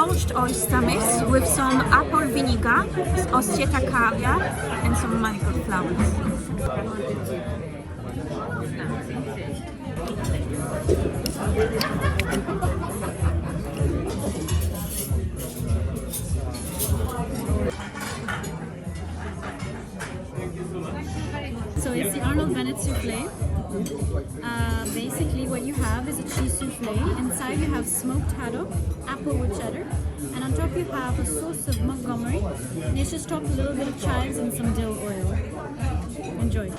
poached oyster mix with some apple vinegar, ostieta caviar, and some marigold flowers. So it's the Arnold Bennet Soufflé. Basically what you have is a cheese soufflé. Inside you have smoked haddock, apple with cheddar, and on top you have a sauce of Montgomery, and it's just topped with a little bit of chives and some dill oil. Enjoy.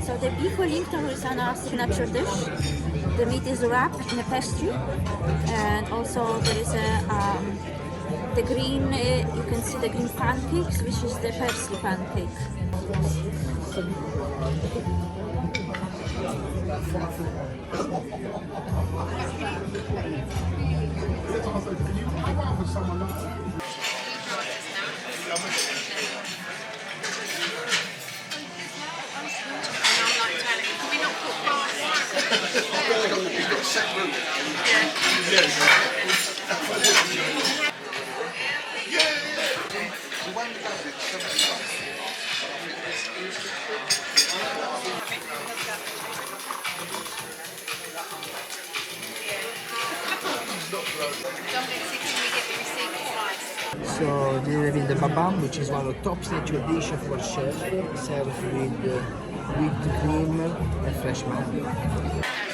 So the Beef Wellington is our signature dish. The meat is wrapped in a pastry, and also there is the green. You can see the green pancakes, which is the parsley pancake. So this is the Baba, which is one of the top signature dishes for chef, served with whipped cream and fresh mango.